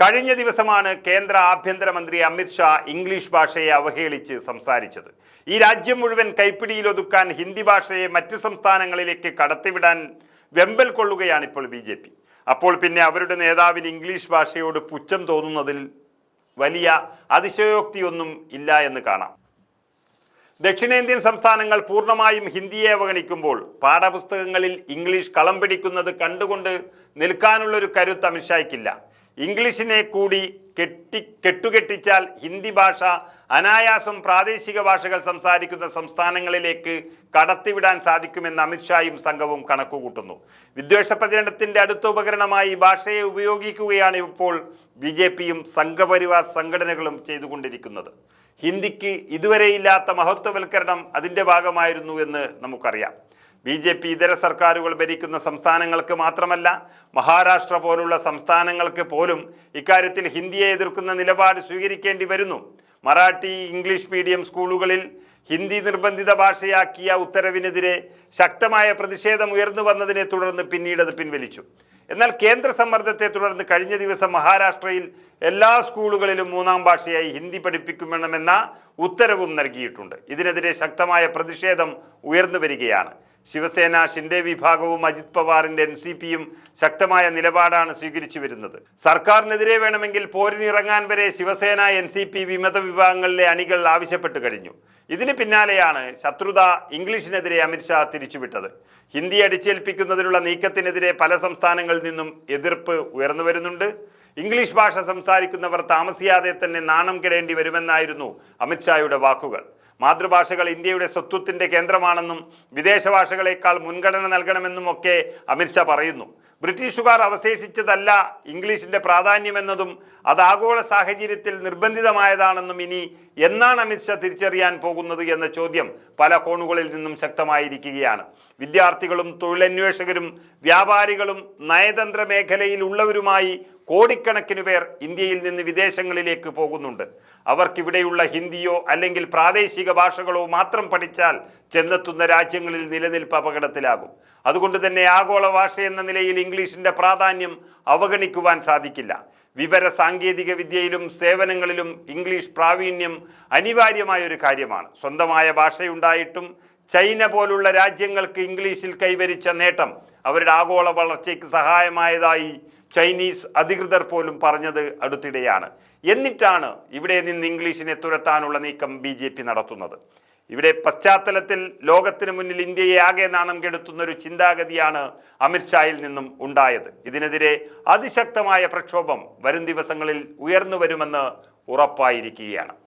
കഴിഞ്ഞ ദിവസമാണ് കേന്ദ്ര ആഭ്യന്തരമന്ത്രി അമിത് ഷാ ഇംഗ്ലീഷ് ഭാഷയെ അവഹേളിച്ച് സംസാരിച്ചത്. ഈ രാജ്യം മുഴുവൻ കൈപ്പിടിയിലൊതുക്കാൻ ഹിന്ദി ഭാഷയെ മറ്റ് സംസ്ഥാനങ്ങളിലേക്ക് കടത്തിവിടാൻ വെമ്പൽ കൊള്ളുകയാണ് ഇപ്പോൾ BJP. അപ്പോൾ പിന്നെ അവരുടെ നേതാവിന് ഇംഗ്ലീഷ് ഭാഷയോട് പുച്ഛം തോന്നുന്നതിൽ വലിയ അതിശയോക്തിയൊന്നും ഇല്ല എന്ന് കാണാം. ദക്ഷിണേന്ത്യൻ സംസ്ഥാനങ്ങൾ പൂർണ്ണമായും ഹിന്ദിയെ അവഗണിക്കുമ്പോൾ പാഠപുസ്തകങ്ങളിൽ ഇംഗ്ലീഷ് കളം പിടിക്കുന്നത് കണ്ടുകൊണ്ട് നിൽക്കാനുള്ളൊരു കരുത്ത് അമിത് ഷായ്ക്കില്ല. ഇംഗ്ലീഷിനെ കൂടി കെട്ടുകെട്ടിച്ചാൽ ഹിന്ദി ഭാഷ അനായാസം പ്രാദേശിക ഭാഷകൾ സംസാരിക്കുന്ന സംസ്ഥാനങ്ങളിലേക്ക് കടത്തിവിടാൻ സാധിക്കുമെന്ന് അമിത് ഷായും സംഘവും കണക്കുകൂട്ടുന്നു. വിദ്വേഷ പ്രചരണത്തിന്റെ അടുത്ത ഉപകരണമായി ഭാഷയെ ഉപയോഗിക്കുകയാണ് ഇപ്പോൾ BJPയും സംഘപരിവാർ സംഘടനകളും ചെയ്തുകൊണ്ടിരിക്കുന്നത്. ഹിന്ദിക്ക് ഇതുവരെയില്ലാത്ത മഹത്വവൽക്കരണം അതിൻ്റെ ഭാഗമായിരുന്നു എന്ന് നമുക്കറിയാം. BJP ഇതര സർക്കാരുകൾ ഭരിക്കുന്ന സംസ്ഥാനങ്ങൾക്ക് മാത്രമല്ല, മഹാരാഷ്ട്ര പോലുള്ള സംസ്ഥാനങ്ങൾക്ക് പോലും ഇക്കാര്യത്തിൽ ഹിന്ദിയെ എതിർക്കുന്ന നിലപാട് സ്വീകരിക്കേണ്ടി വരുന്നു. മറാഠി ഇംഗ്ലീഷ് മീഡിയം സ്കൂളുകളിൽ ഹിന്ദി നിർബന്ധിത ഭാഷയാക്കിയ ഉത്തരവിനെതിരെ ശക്തമായ പ്രതിഷേധം ഉയർന്നു വന്നതിനെ തുടർന്ന് പിന്നീട് അത് പിൻവലിച്ചു. എന്നാൽ കേന്ദ്ര സമ്മർദ്ദത്തെ തുടർന്ന് കഴിഞ്ഞ ദിവസം മഹാരാഷ്ട്രയിൽ എല്ലാ സ്കൂളുകളിലും മൂന്നാം ഭാഷയായി ഹിന്ദി പഠിപ്പിക്കണമെന്ന ഉത്തരവും നൽകിയിട്ടുണ്ട്. ഇതിനെതിരെ ശക്തമായ പ്രതിഷേധം ഉയർന്നു വരികയാണ്. ശിവസേന, ഷിൻഡെ വിഭാഗവും അജിത് പവാറിന്റെ NCPയും ശക്തമായ നിലപാടാണ് സ്വീകരിച്ചു വരുന്നത്. സർക്കാരിനെതിരെ വേണമെങ്കിൽ പോരിനിറങ്ങാൻ വരെ ശിവസേന, NCP വിമത വിഭാഗങ്ങളിലെ അണികൾ ആവശ്യപ്പെട്ടു കഴിഞ്ഞു. ഇതിന് പിന്നാലെയാണ് ശത്രുത ഇംഗ്ലീഷിനെതിരെ അമിത് ഷാ തിരിച്ചുവിട്ടത്. ഹിന്ദി അടിച്ചേൽപ്പിക്കുന്നതിനുള്ള നീക്കത്തിനെതിരെ പല സംസ്ഥാനങ്ങളിൽ നിന്നും എതിർപ്പ് ഉയർന്നു വരുന്നുണ്ട്. ഇംഗ്ലീഷ് ഭാഷ സംസാരിക്കുന്നവർ താമസിയാതെ തന്നെ നാണം കെടേണ്ടി വരുമെന്നായിരുന്നു അമിത് ഷായുടെ വാക്കുകൾ. മാതൃഭാഷകൾ ഇന്ത്യയുടെ സ്വത്വത്തിന്റെ കേന്ദ്രമാണെന്നും വിദേശ ഭാഷകളെക്കാൾ മുൻഗണന നൽകണമെന്നും ഒക്കെ അമിത് ഷാ പറയുന്നു. ബ്രിട്ടീഷുകാർ അവശേഷിച്ചതല്ല ഇംഗ്ലീഷിന്റെ പ്രാധാന്യമെന്നതും അത് ആഗോള സാഹചര്യത്തിൽ നിർബന്ധിതമായതാണെന്നും ഇനി എന്നാണ് അമിത് ഷാ തിരിച്ചറിയാൻ പോകുന്നത് എന്ന ചോദ്യം പല കോണുകളിൽ നിന്നും ശക്തമായിരിക്കുകയാണ്. വിദ്യാർത്ഥികളും തൊഴിലന്വേഷകരും വ്യാപാരികളും നയതന്ത്ര മേഖലയിൽ ഉള്ളവരുമായി കോടിക്കണക്കിന് പേർ ഇന്ത്യയിൽ നിന്ന് വിദേശങ്ങളിലേക്ക് പോകുന്നുണ്ട്. അവർക്കിവിടെയുള്ള ഹിന്ദിയോ അല്ലെങ്കിൽ പ്രാദേശിക ഭാഷകളോ മാത്രം പഠിച്ചാൽ ചെന്നെത്തുന്ന രാജ്യങ്ങളിൽ നിലനിൽപ്പ് അപകടത്തിലാകും. അതുകൊണ്ട് തന്നെ ആഗോള ഭാഷ എന്ന നിലയിൽ ഇംഗ്ലീഷിന്റെ പ്രാധാന്യം അവഗണിക്കുവാൻ സാധിക്കില്ല. വിവര സാങ്കേതിക വിദ്യയിലും സേവനങ്ങളിലും ഇംഗ്ലീഷ് പ്രാവീണ്യം അനിവാര്യമായ ഒരു കാര്യമാണ്. സ്വന്തമായ ഭാഷയുണ്ടായിട്ടും ചൈന പോലുള്ള രാജ്യങ്ങൾക്ക് ഇംഗ്ലീഷിൽ കൈവരിച്ച നേട്ടം അവരുടെ ആഗോള വളർച്ചയ്ക്ക് സഹായമായതായി ചൈനീസ് അധികൃതർ പോലും പറഞ്ഞത് അടുത്തിടെയാണ്. എന്നിട്ടാണ് ഇവിടെ നിന്ന് ഇംഗ്ലീഷിനെ തുരത്താനുള്ള നീക്കം BJP നടത്തുന്നത്. ഇവിടെ പശ്ചാത്തലത്തിൽ ലോകത്തിന് മുന്നിൽ ഇന്ത്യയെ ആകെ നാണം കെടുത്തുന്ന ഒരു ചിന്താഗതിയാണ് അമിത് ഷായിൽ നിന്നും ഉണ്ടായത്. ഇതിനെതിരെ അതിശക്തമായ പ്രക്ഷോഭം വരും ദിവസങ്ങളിൽ ഉയർന്നു വരുമെന്ന് ഉറപ്പായിരിക്കുകയാണ്.